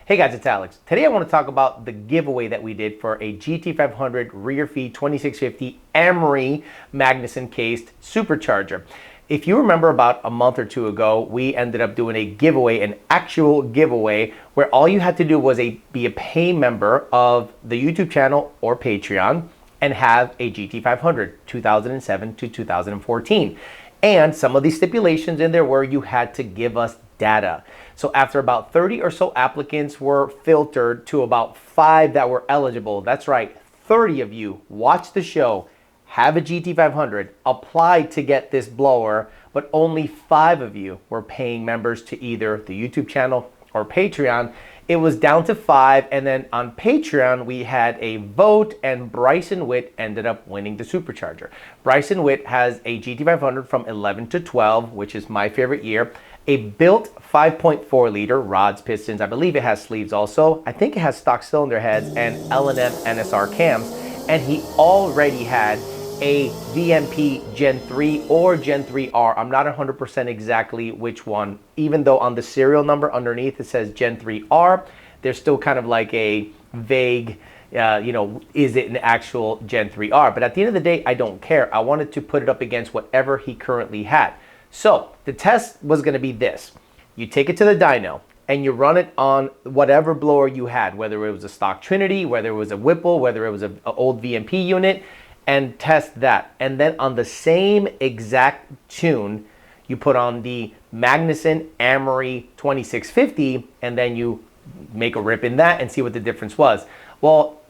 Hey guys, it's Alex. Today I want to talk about the giveaway that we did for a GT500 rear feed 2650 Emery Magnuson cased supercharger. If you remember about a month or two ago, we ended up doing a giveaway, an actual giveaway, where all you had to do was be a pay member of the YouTube channel or Patreon and have a GT500 2007 to 2014. And some of these stipulations in there were you had to give us data. So after about 30 or so applicants were filtered to about 5 that were eligible, that's right, 30 of you watched the show, have a GT500, applied to get this blower, but only 5 of you were paying members to either the YouTube channel or Patreon. It was down to 5, and then on Patreon we had a vote, and Bryson Witt ended up winning the supercharger. Bryson Witt has a GT500 from 11 to 12, which is my favorite year, a built 5.4 liter rods, pistons. I believe it has sleeves also. I think it has stock cylinder heads and L&M NSR cams, and he already had a VMP Gen 3 or Gen 3R. I'm not 100% exactly which one, even though on the serial number underneath it says Gen 3R. There's still kind of like a vague, is it an actual Gen 3R? But at the end of the day, I don't care. I wanted to put it up against whatever he currently had. So the test was going to be this. You take it to the dyno and you run it on whatever blower you had, whether it was a stock Trinity, whether it was a Whipple, whether it was an old VMP unit, and test that. And then on the same exact tune, you put on the Magnuson Emery 2650, and then you make a rip in that and see what the difference was. Well,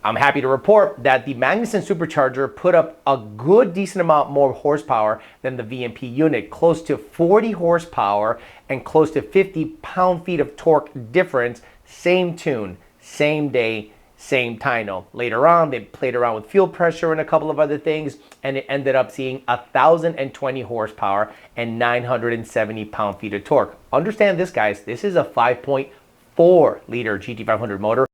I'm happy to report that the Magnuson supercharger put up a good decent amount more horsepower than the VMP unit, close to 40 horsepower and close to 50 pound-feet of torque difference, same tune, same day, same dyno. Later on, they played around with fuel pressure and a couple of other things, and it ended up seeing 1,020 horsepower and 970 pound-feet of torque. Understand this, guys, this is a 5.4 liter GT500 motor.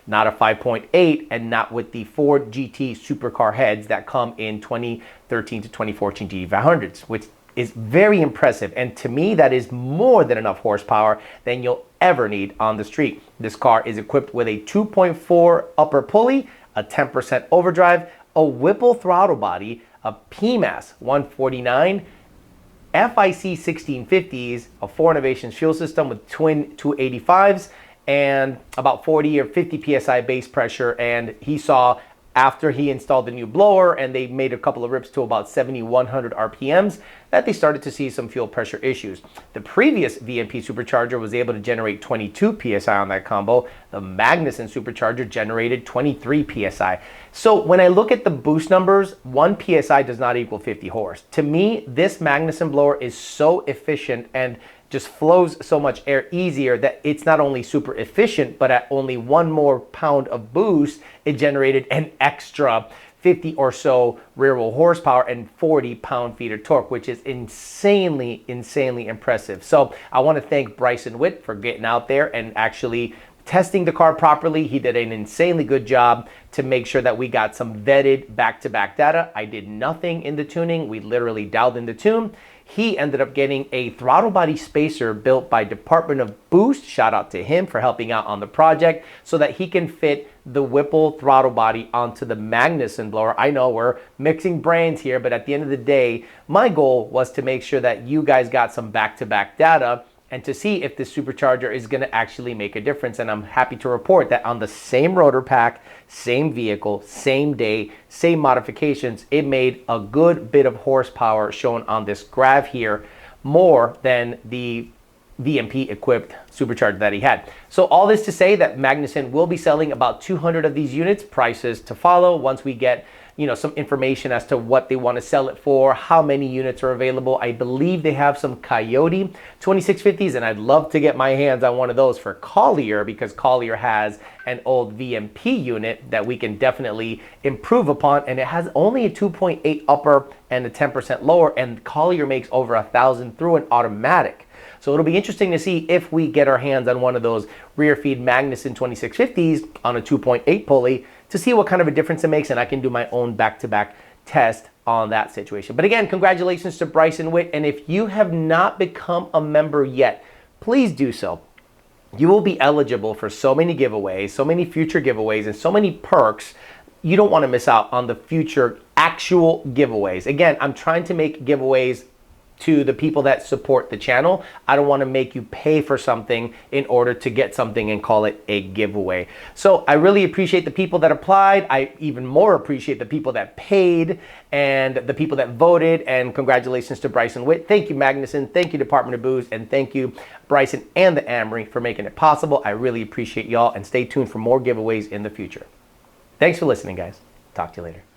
Not a 5.8, and not with the Ford GT supercar heads that come in 2013 to 2014 GT500s, which is very impressive. And to me, that is more than enough horsepower than you'll ever need on the street. This car is equipped with a 2.4 upper pulley, a 10% overdrive, a Whipple throttle body, a PMAS 149, FIC 1650s, a 4 Innovations fuel system with twin 285s, and about 40 or 50 psi base pressure. And he saw, after he installed the new blower and they made a couple of rips to about 7,100 RPMs, that they started to see some fuel pressure issues. The previous VMP supercharger was able to generate 22 psi on that combo. The Magnuson supercharger generated 23 psi. So when I look at the boost numbers, 1 psi does not equal 50 horse. To me, this Magnuson blower is so efficient and just flows so much air easier that it's not only super efficient, but at only 1 more pound of boost, it generated an extra 50 or so rear wheel horsepower and 40 pound-feet of torque, which is insanely impressive. So I want to thank Bryson Witt for getting out there and actually testing the car properly. He did an insanely good job to make sure that we got some vetted back-to-back data. I did nothing in the tuning. We literally dialed in the tune. He ended up getting a throttle body spacer built by Department of Boost. Shout out to him for helping out on the project so that he can fit the Whipple throttle body onto the Magnuson blower. I know we're mixing brands here, but at the end of the day, my goal was to make sure that you guys got some back-to-back data and to see if this supercharger is going to actually make a difference. And I'm happy to report that on the same rotor pack, same vehicle, same day, same modifications, it made a good bit of horsepower shown on this graph here, more than the VMP equipped supercharger that he had. So all this to say that Magnuson will be selling about 200 of these units, prices to follow once we get some information as to what they want to sell it for, how many units are available. I believe they have some Coyote 2650s, and I'd love to get my hands on one of those for Collier, because Collier has an old VMP unit that we can definitely improve upon, and it has only a 2.8 upper and a 10% lower, and Collier makes over 1,000 through an automatic. So it'll be interesting to see if we get our hands on one of those rear feed Magnuson 2650s on a 2.8 pulley to see what kind of a difference it makes, and I can do my own back-to-back test on that situation. But again, congratulations to Bryson Witt, and if you have not become a member yet, please do so. You will be eligible for so many giveaways, so many future giveaways, and so many perks. You don't want to miss out on the future actual giveaways. Again, I'm trying to make giveaways to the people that support the channel. I don't want to make you pay for something in order to get something and call it a giveaway. So I really appreciate the people that applied. I even more appreciate the people that paid and the people that voted. And congratulations to Bryson Witt. Thank you, Magnuson. Thank you, Department of Booze. And thank you, Bryson and the Amory, for making it possible. I really appreciate y'all, and stay tuned for more giveaways in the future. Thanks for listening, guys. Talk to you later.